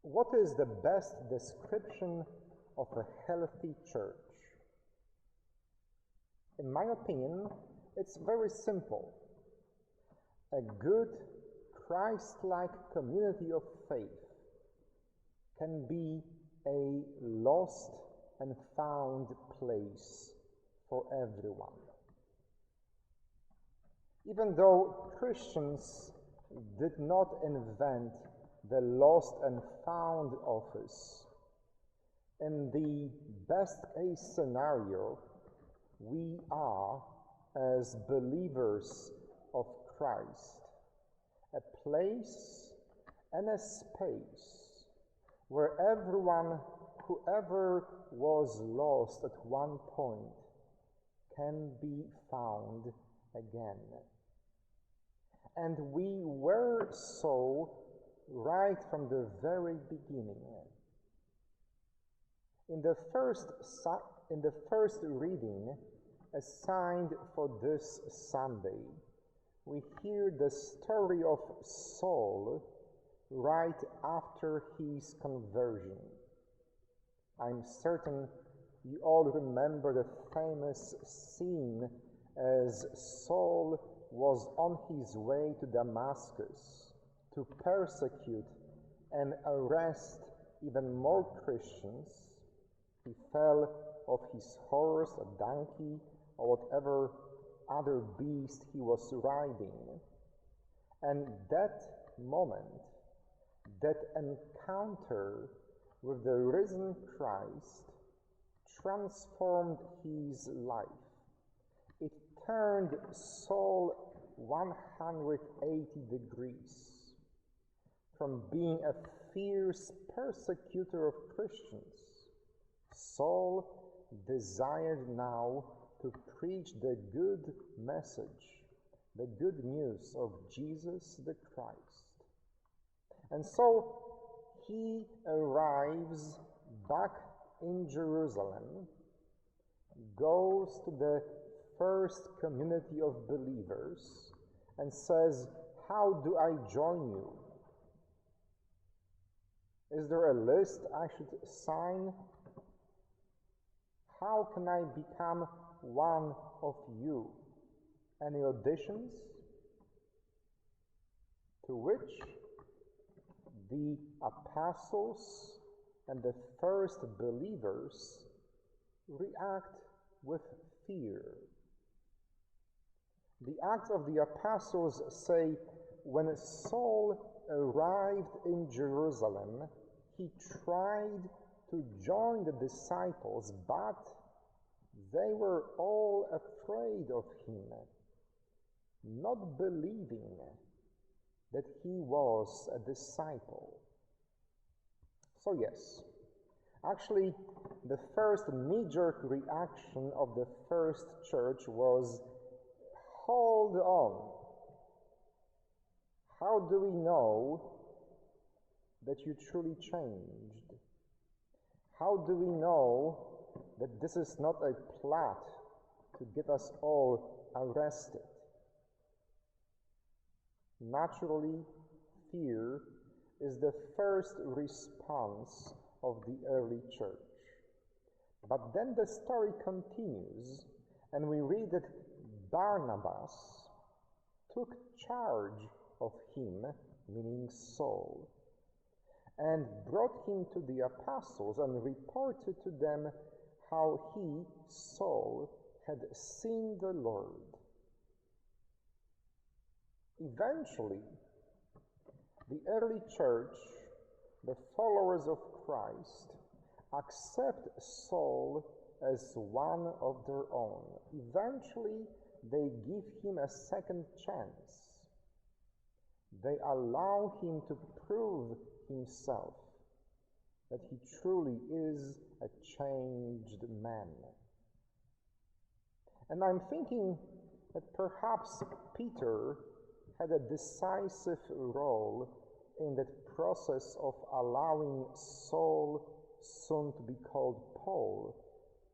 What is the best description of a healthy church? In my opinion, it's very simple. A good, Christ-like community of faith can be a lost and found place for everyone. Even though Christians did not invent the lost and found office, in the best case scenario, we are, as believers of Christ, a place and a space where everyone who ever was lost at one point can be found again. And we were so right from the very beginning. In the first reading assigned for this Sunday, we hear the story of Saul right after his conversion. I'm certain you all remember the famous scene as Saul was on his way to Damascus to persecute and arrest even more Christians. He fell off his horse, a donkey, or whatever other beast he was riding. And that moment, that encounter with the risen Christ transformed his life. It turned Saul 180 degrees. From being a fierce persecutor of Christians, Saul desired now to preach the good message, the good news of Jesus the Christ. And so he arrives back in Jerusalem, goes to the first community of believers, and says, "How do I join you? Is there a list I should sign? How can I become one of you? Any auditions?" To which the apostles and the first believers react with fear. The Acts of the Apostles say, when Saul arrived in Jerusalem, he tried to join the disciples, but they were all afraid of him, not believing that he was a disciple. So yes, actually the first knee-jerk reaction of the first church was, hold on. How do we know that you truly changed? How do we know that this is not a plot to get us all arrested? Naturally, fear is the first response of the early church. But then the story continues, and we read that Barnabas took charge of him, meaning Saul, and brought him to the apostles and reported to them how he, Saul, had seen the Lord. Eventually, the early church, the followers of Christ, accept Saul as one of their own. Eventually, they give him a second chance. They allow him to prove himself that he truly is a changed man. And I'm thinking that perhaps Peter had a decisive role in that process of allowing Saul, soon to be called Paul,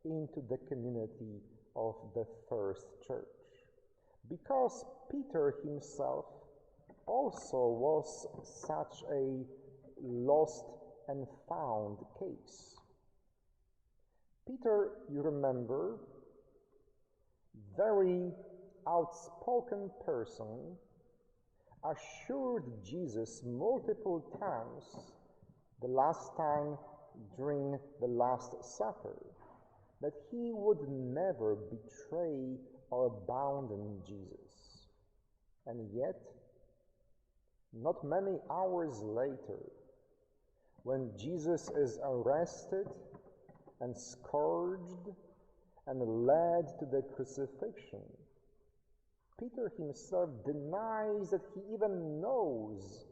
into the community of the first church. Because Peter himself also was such a lost and found case. Peter, you remember, very outspoken person, assured Jesus multiple times, the last time during the Last Supper, that he would never betray or abandon Jesus. And yet, not many hours later, when Jesus is arrested and scourged and led to the crucifixion, Peter himself denies that he even knows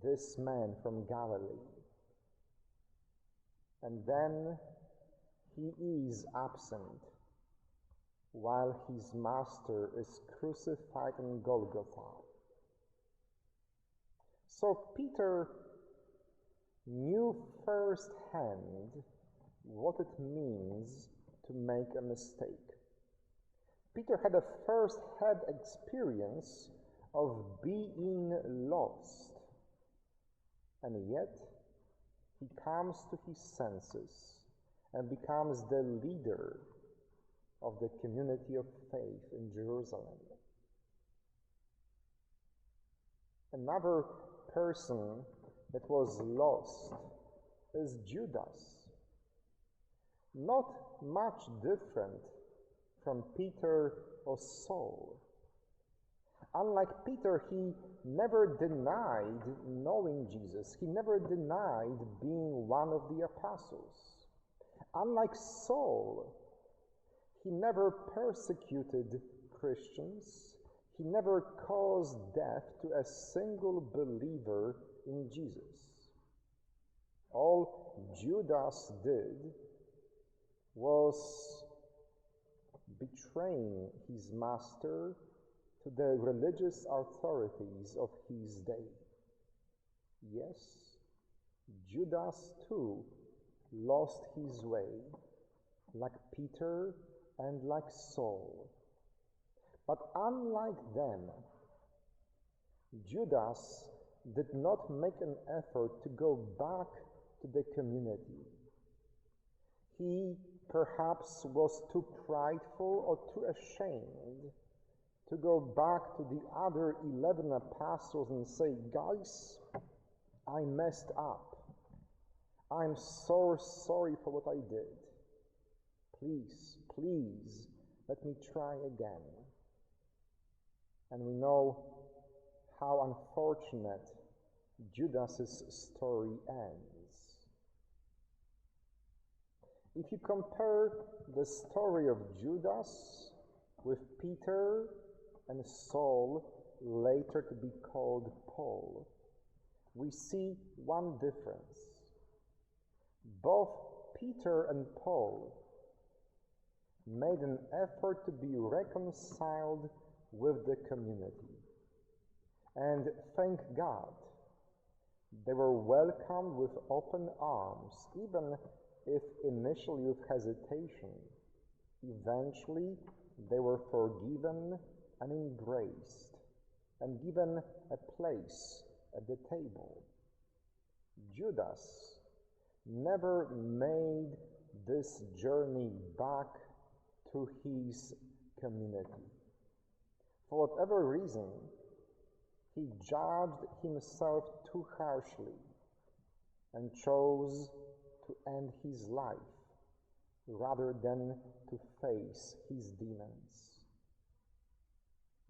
this man from Galilee. And then he is absent while his master is crucified on Golgotha. So Peter knew firsthand what it means to make a mistake. Peter had a first-hand experience of being lost, and yet he comes to his senses and becomes the leader of the community of faith in Jerusalem. Another person that was lost is Judas. Not much different from Peter or Saul. Unlike Peter, he never denied knowing Jesus. He never denied being one of the apostles. Unlike Saul, he never persecuted Christians. He never caused death to a single believer in Jesus. All Judas did was betraying his master to the religious authorities of his day. Yes, Judas too lost his way, like Peter and like Saul. But unlike them, Judas did not make an effort to go back to the community. He perhaps was too prideful or too ashamed to go back to the other 11 apostles and say, guys, I messed up. I'm so sorry for what I did. Please, let me try again. And we know how unfortunate Judas's story ends. If you compare the story of Judas with Peter and Saul, later to be called Paul, we see one difference. Both Peter and Paul made an effort to be reconciled with the community. And thank God, they were welcomed with open arms, even if initially with hesitation. Eventually, they were forgiven and embraced and given a place at the table. Judas never made this journey back to his community. For whatever reason, he judged himself too harshly and chose to end his life rather than to face his demons.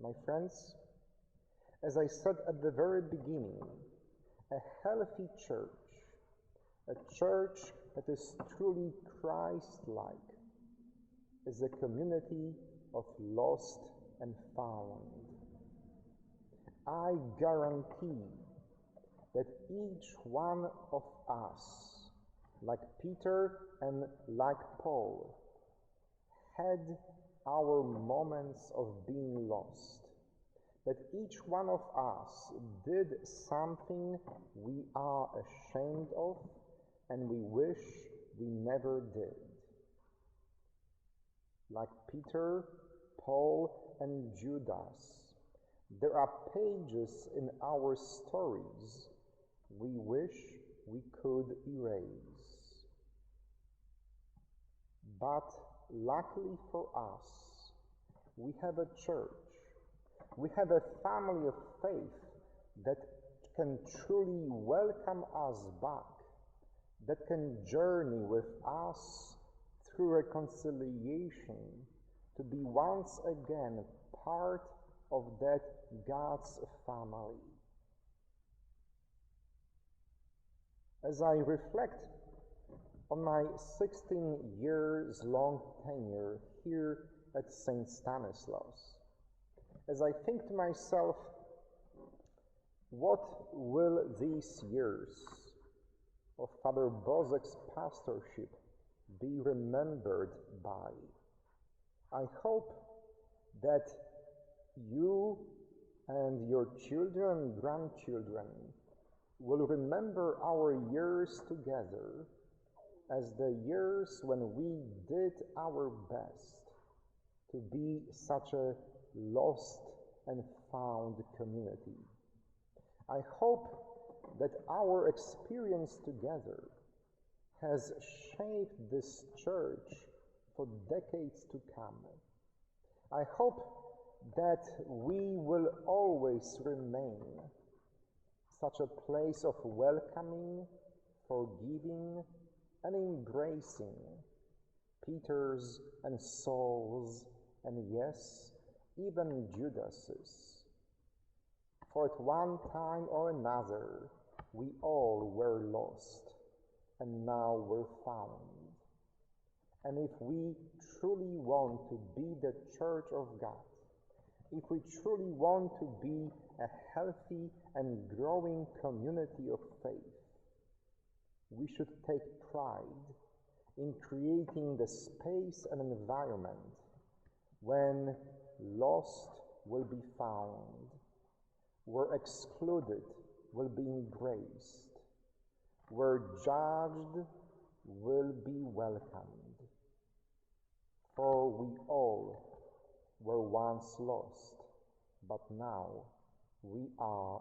My friends, as I said at the very beginning, a healthy church, a church that is truly Christ-like, is a community of lost and found. I guarantee that each one of us, like Peter and like Paul, had our moments of being lost. That each one of us did something we are ashamed of and we wish we never did. Like Peter, Paul, and Judas, there are pages in our stories we wish we could erase. But luckily for us, we have a church, we have a family of faith that can truly welcome us back, that can journey with us through reconciliation to be once again part of that God's family. As I reflect on my 16 years long tenure here at St. Stanislaus, as I think to myself, what will these years of Father Bozek's pastorship be remembered by? I hope that you and your children and grandchildren will remember our years together as the years when we did our best to be such a lost and found community. I hope that our experience together has shaped this church for decades to come. I hope that we will always remain such a place of welcoming, forgiving, and embracing Peters and Sauls, and yes, even Judases. For at one time or another, we all were lost, and now we're found. And if we truly want to be the Church of God, if we truly want to be a healthy and growing community of faith, we should take pride in creating the space and environment when lost will be found, where excluded will be embraced, where judged will be welcomed. For we all were once lost, but now we are